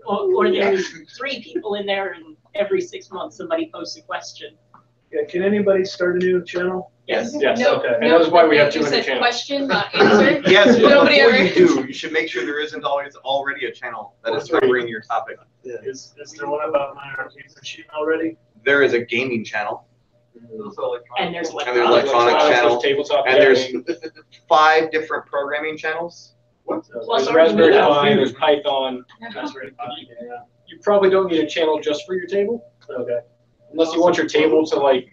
Or there's 3 people in there, and every 6 months somebody posts a question. Yeah, can anybody start a new channel? Yes. No, Okay. And that's why we have you 200 said channels. question, not answer. Yes, but Nobody before ever. you do, you should make sure there isn't always already a channel that is covering your topic. Yeah. Is there one about my arcade machine already? There is a gaming channel, And there's and there's electronics channel, tabletop and there's gaming. 5 different programming channels. Plus There's Raspberry our Pi, there's Python. You probably don't need a channel just for your table. Okay. Unless you want your table to like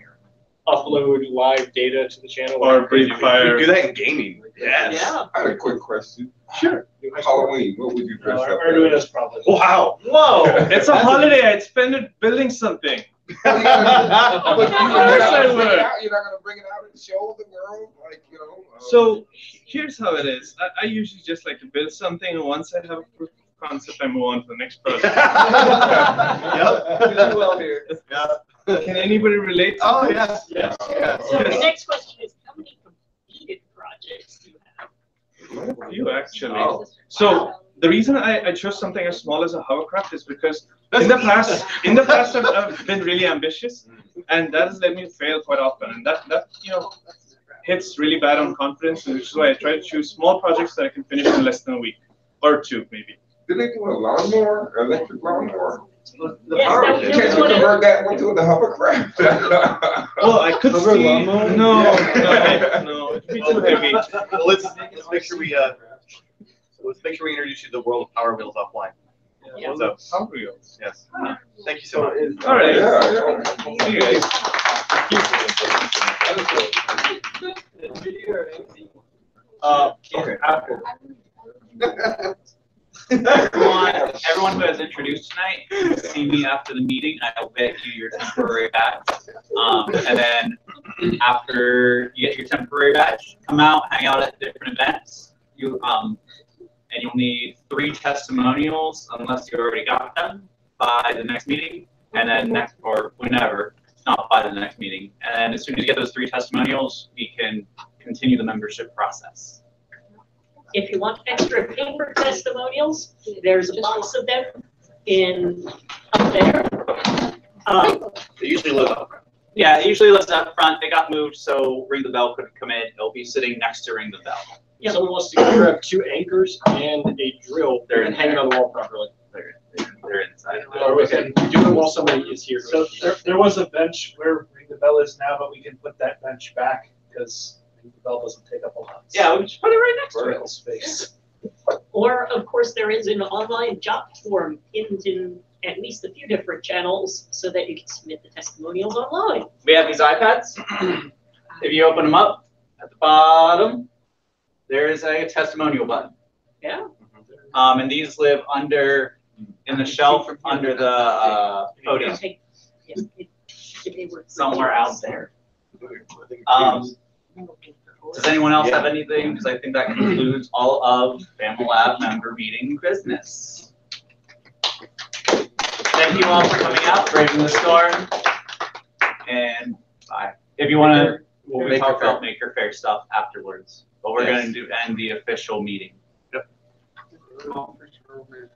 upload live data to the channel. Or breathe fire. You do that in gaming. Yes. Yeah. I had a quick question. Sure. Halloween, what would you dress up Arduino's probably. Wow. Whoa! It's a holiday. I'd spend it building something. But you're not Of course I would. You're not gonna bring it out and show the world, like, you know. So here's how it is. I usually just like to build something, and once I have a proof of concept, I move on to the next project. Yep. You did well here. Yeah. Can anybody relate? Oh yes, yes, yes. So the next question is, how many completed projects do you have? You actually. Oh. So the reason I chose something as small as a hovercraft is because in the past I've been really ambitious, and that has led me to fail quite often, and that hits really bad on confidence, which is why I try to choose small projects that I can finish in less than a week or 2 maybe. Did they do a lawnmower, electric lawnmower? Yes, that was Can't you one of- convert that one to the hovercraft? Well, I could Hover see. lawnmower? No, it'd be too heavy. Well, let's make sure we introduce you to the world of Power Wheels offline. Yeah. So, Power Wheels. yes. Thank you so much. All right. Yeah. See you guys. Okay. Everyone who has introduced tonight, see me after the meeting. I'll get you your temporary badge. And then after you get your temporary badge, come out, hang out at different events. And you'll need 3 testimonials unless you already got them by the next meeting, and then next or whenever, not by the next meeting. And then as soon as you get those 3 testimonials, we can continue the membership process. If you want extra paper testimonials, there's a box of them up there. They usually live up front. Yeah, it usually lives up front. They got moved, so Ring the Bell couldn't come in. It'll be sitting next to Ring the Bell. If someone wants to grab 2 anchors and a drill, they're hanging on the wall properly. They're inside. Or we can do it while somebody is here. So there was a bench where Ring the Bell is now, but we can put that bench back because Ring the Bell doesn't take up a lot. Yeah, we should put it right next to Vertical it. space. Or, of course, there is an online job form pinned in at least a few different channels so that you can submit the testimonials online. We have these iPads. If you open them up, at the bottom, there is a testimonial button. Yeah. And these live in the shelf under the podium, somewhere out there. Does anyone else have anything? Because I think that concludes all of FamiLAB member meeting business. Thank you all for coming out, braving the storm, and bye. If you want to, we'll talk about Maker Faire stuff afterwards, but we're going to end the official meeting. Yep. All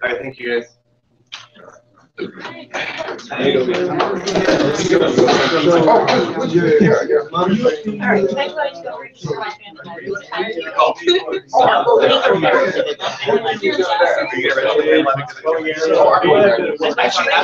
right, thank you guys. Oh, Actually,